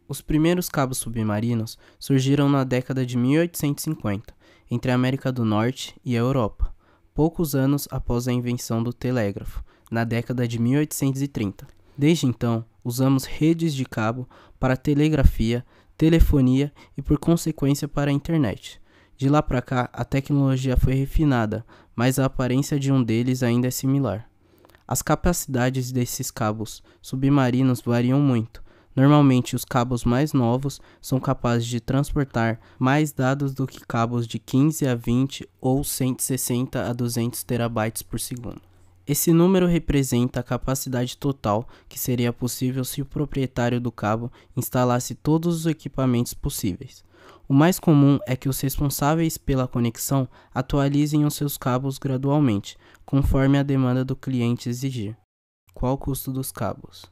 Os primeiros cabos submarinos surgiram na década de 1850, entre a América do Norte e a Europa, poucos anos após a invenção do telégrafo, na década de 1830. Desde então, usamos redes de cabo para telegrafia, telefonia e, por consequência, para a internet. De lá para cá, a tecnologia foi refinada, mas a aparência de um deles ainda é similar. As capacidades desses cabos submarinos variam muito. Normalmente, os cabos mais novos são capazes de transportar mais dados do que cabos de 15 a 20 ou 160 a 200 terabytes por segundo. Esse número representa a capacidade total que seria possível se o proprietário do cabo instalasse todos os equipamentos possíveis. O mais comum é que os responsáveis pela conexão atualizem os seus cabos gradualmente, conforme a demanda do cliente exigir. Qual o custo dos cabos?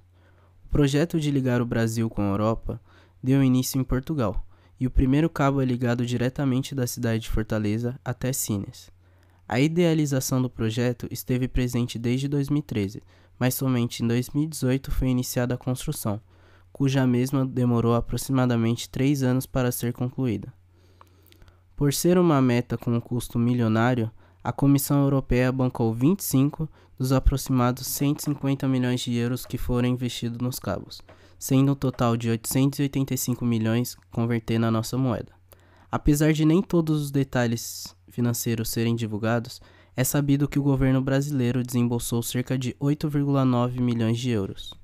O projeto de ligar o Brasil com a Europa deu início em Portugal, e o primeiro cabo é ligado diretamente da cidade de Fortaleza até Sines. A idealização do projeto esteve presente desde 2013, mas somente em 2018 foi iniciada a construção, cuja mesma demorou aproximadamente 3 anos para ser concluída. Por ser uma meta com um custo milionário, a Comissão Europeia bancou 25 dos aproximados 150 milhões de euros que foram investidos nos cabos, sendo um total de 885 milhões converter na nossa moeda. Apesar de nem todos os detalhes financeiros serem divulgados, é sabido que o governo brasileiro desembolsou cerca de 8,9 milhões de euros.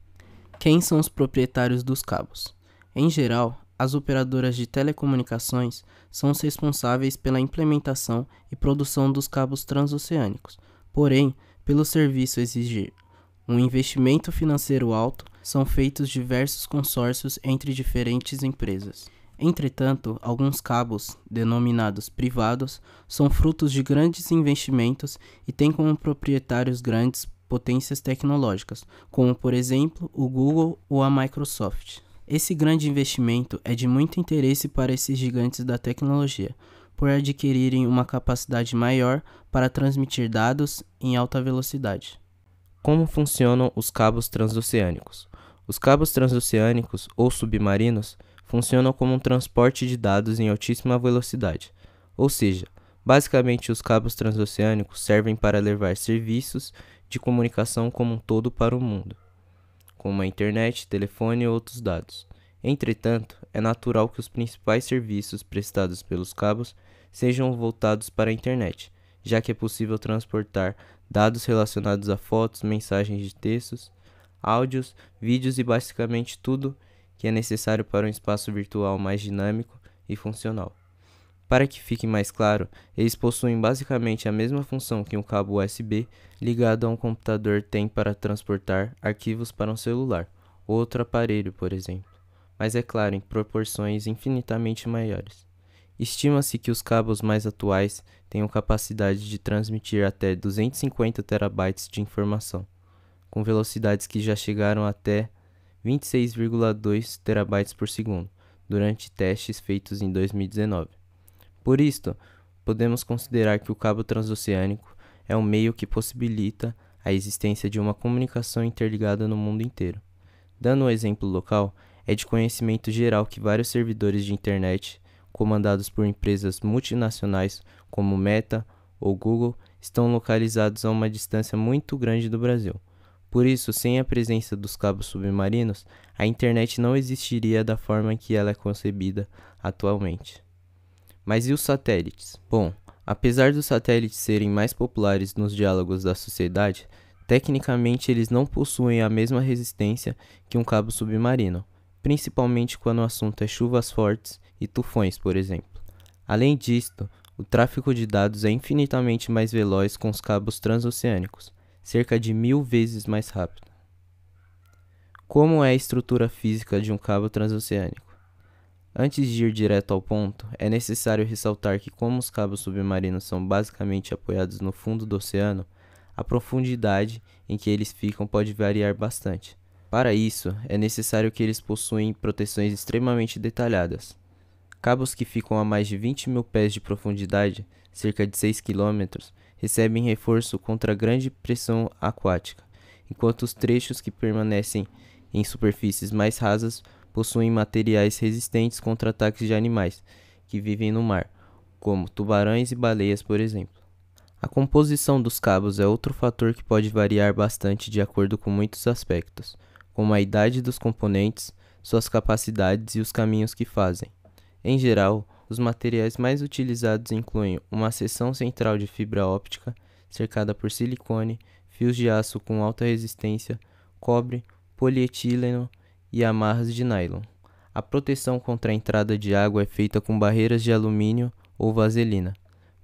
Quem são os proprietários dos cabos? Em geral, as operadoras de telecomunicações são os responsáveis pela implementação e produção dos cabos transoceânicos. Porém, pelo serviço exigir um investimento financeiro alto, são feitos diversos consórcios entre diferentes empresas. Entretanto, alguns cabos, denominados privados, são frutos de grandes investimentos e têm como proprietários grandes potências tecnológicas, como por exemplo o Google ou a Microsoft. Esse grande investimento é de muito interesse para esses gigantes da tecnologia, por adquirirem uma capacidade maior para transmitir dados em alta velocidade. Como funcionam os cabos transoceânicos? Os cabos transoceânicos ou submarinos funcionam como um transporte de dados em altíssima velocidade, ou seja, basicamente os cabos transoceânicos servem para levar serviços de comunicação como um todo para o mundo, como a internet, telefone e outros dados. Entretanto, é natural que os principais serviços prestados pelos cabos sejam voltados para a internet, já que é possível transportar dados relacionados a fotos, mensagens de textos, áudios, vídeos e basicamente tudo que é necessário para um espaço virtual mais dinâmico e funcional. Para que fique mais claro, eles possuem basicamente a mesma função que um cabo USB ligado a um computador tem para transportar arquivos para um celular ou outro aparelho, por exemplo, mas é claro, em proporções infinitamente maiores. Estima-se que os cabos mais atuais tenham capacidade de transmitir até 250 terabytes de informação, com velocidades que já chegaram até 26,2 terabytes por segundo, durante testes feitos em 2019. Por isto, podemos considerar que o cabo transoceânico é um meio que possibilita a existência de uma comunicação interligada no mundo inteiro. Dando um exemplo local, é de conhecimento geral que vários servidores de internet, comandados por empresas multinacionais como Meta ou Google, estão localizados a uma distância muito grande do Brasil. Por isso, sem a presença dos cabos submarinos, a internet não existiria da forma que ela é concebida atualmente. Mas e os satélites? Bom, apesar dos satélites serem mais populares nos diálogos da sociedade, tecnicamente eles não possuem a mesma resistência que um cabo submarino, principalmente quando o assunto é chuvas fortes e tufões, por exemplo. Além disto, o tráfego de dados é infinitamente mais veloz com os cabos transoceânicos, cerca de 1000 vezes mais rápido. Como é a estrutura física de um cabo transoceânico? Antes de ir direto ao ponto, é necessário ressaltar que, como os cabos submarinos são basicamente apoiados no fundo do oceano, a profundidade em que eles ficam pode variar bastante. Para isso, é necessário que eles possuem proteções extremamente detalhadas. Cabos que ficam a mais de 20 mil pés de profundidade, cerca de 6 km, recebem reforço contra a grande pressão aquática, enquanto os trechos que permanecem em superfícies mais rasas possuem materiais resistentes contra ataques de animais que vivem no mar, como tubarões e baleias, por exemplo. A composição dos cabos é outro fator que pode variar bastante de acordo com muitos aspectos, como a idade dos componentes, suas capacidades e os caminhos que fazem. Em geral, os materiais mais utilizados incluem uma seção central de fibra óptica, cercada por silicone, fios de aço com alta resistência, cobre, polietileno e amarras de nylon. A proteção contra a entrada de água é feita com barreiras de alumínio ou vaselina.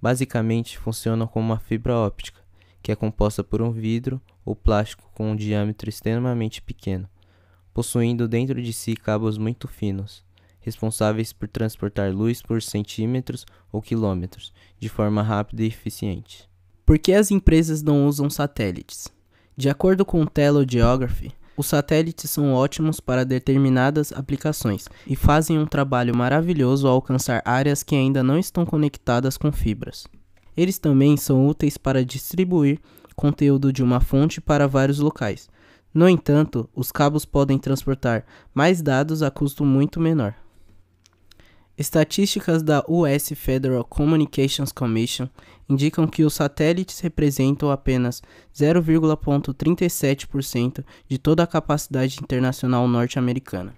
Basicamente, funcionam como uma fibra óptica, que é composta por um vidro ou plástico com um diâmetro extremamente pequeno, possuindo dentro de si cabos muito finos, responsáveis por transportar luz por centímetros ou quilômetros, de forma rápida e eficiente. Por que as empresas não usam satélites? De acordo com o Telegeography, os satélites são ótimos para determinadas aplicações e fazem um trabalho maravilhoso ao alcançar áreas que ainda não estão conectadas com fibras. Eles também são úteis para distribuir conteúdo de uma fonte para vários locais. No entanto, os cabos podem transportar mais dados a custo muito menor. Estatísticas da US Federal Communications Commission indicam que os satélites representam apenas 0,37% de toda a capacidade internacional norte-americana.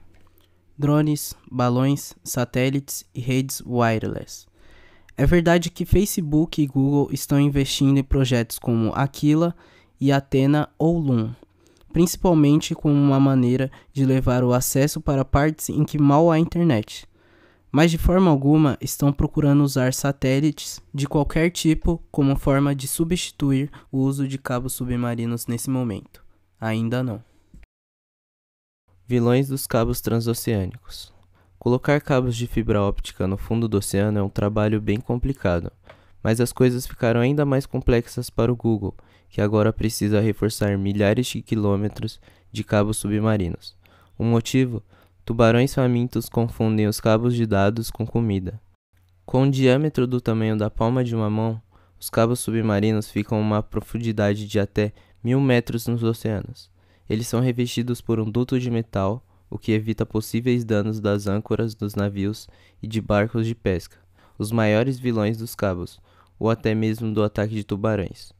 Drones, balões, satélites e redes wireless. É verdade que Facebook e Google estão investindo em projetos como Aquila e Athena ou Loon, principalmente como uma maneira de levar o acesso para partes em que mal há internet. Mas de forma alguma estão procurando usar satélites de qualquer tipo como forma de substituir o uso de cabos submarinos nesse momento. Ainda não. Vilões dos cabos transoceânicos. Colocar cabos de fibra óptica no fundo do oceano é um trabalho bem complicado, mas as coisas ficaram ainda mais complexas para o Google, que agora precisa reforçar milhares de quilômetros de cabos submarinos. O motivo? Tubarões famintos confundem os cabos de dados com comida. Com um diâmetro do tamanho da palma de uma mão, os cabos submarinos ficam a uma profundidade de até 1000 metros nos oceanos. Eles são revestidos por um duto de metal, o que evita possíveis danos das âncoras dos navios e de barcos de pesca, os maiores vilões dos cabos, ou até mesmo do ataque de tubarões.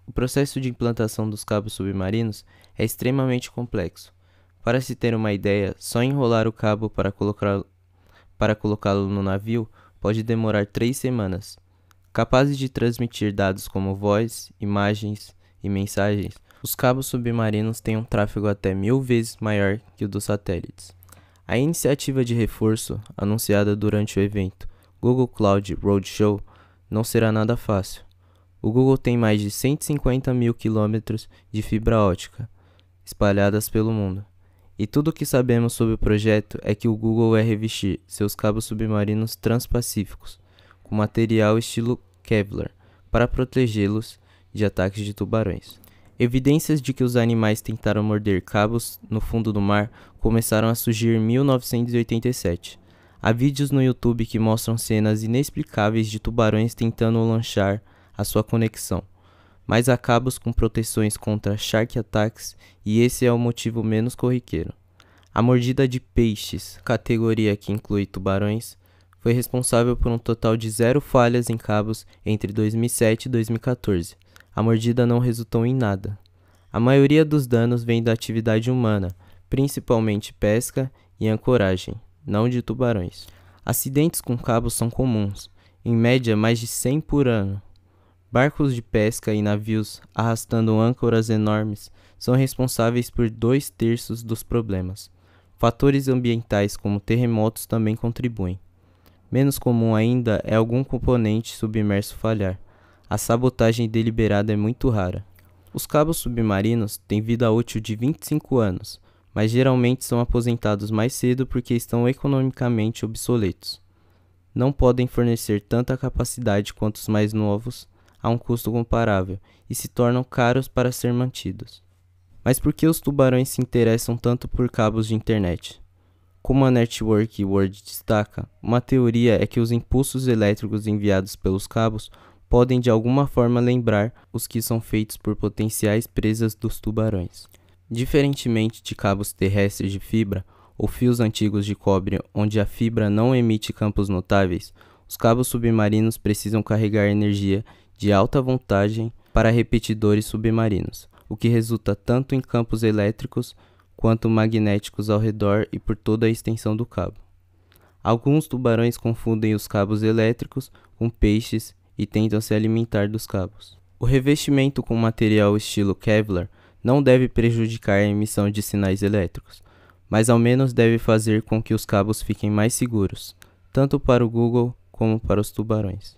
O processo de implantação dos cabos submarinos é extremamente complexo. Para se ter uma ideia, só enrolar o cabo para colocá-lo no navio pode demorar 3 semanas. Capazes de transmitir dados como voz, imagens e mensagens, os cabos submarinos têm um tráfego até 1000 vezes maior que o dos satélites. A iniciativa de reforço, anunciada durante o evento Google Cloud Roadshow, não será nada fácil. O Google tem mais de 150 mil quilômetros de fibra óptica espalhadas pelo mundo. E tudo o que sabemos sobre o projeto é que o Google vai revestir seus cabos submarinos transpacíficos com material estilo Kevlar para protegê-los de ataques de tubarões. Evidências de que os animais tentaram morder cabos no fundo do mar começaram a surgir em 1987. Há vídeos no YouTube que mostram cenas inexplicáveis de tubarões tentando lançar a sua conexão, mas há cabos com proteções contra shark attacks e esse é o motivo menos corriqueiro. A mordida de peixes, categoria que inclui tubarões, foi responsável por um total de 0 falhas em cabos entre 2007 e 2014. A mordida não resultou em nada. A maioria dos danos vem da atividade humana, principalmente pesca e ancoragem, não de tubarões. Acidentes com cabos são comuns, em média mais de 100 por ano. Barcos de pesca e navios arrastando âncoras enormes são responsáveis por 2/3 dos problemas. Fatores ambientais como terremotos também contribuem. Menos comum ainda é algum componente submerso falhar. A sabotagem deliberada é muito rara. Os cabos submarinos têm vida útil de 25 anos, mas geralmente são aposentados mais cedo porque estão economicamente obsoletos. Não podem fornecer tanta capacidade quanto os mais novos, a um custo comparável, e se tornam caros para ser mantidos. Mas por que os tubarões se interessam tanto por cabos de internet? Como a Network World destaca, uma teoria é que os impulsos elétricos enviados pelos cabos podem de alguma forma lembrar os que são feitos por potenciais presas dos tubarões. Diferentemente de cabos terrestres de fibra, ou fios antigos de cobre onde a fibra não emite campos notáveis, os cabos submarinos precisam carregar energia de alta voltagem para repetidores submarinos, o que resulta tanto em campos elétricos quanto magnéticos ao redor e por toda a extensão do cabo. Alguns tubarões confundem os cabos elétricos com peixes e tentam se alimentar dos cabos. O revestimento com material estilo Kevlar não deve prejudicar a emissão de sinais elétricos, mas ao menos deve fazer com que os cabos fiquem mais seguros, tanto para o Google como para os tubarões.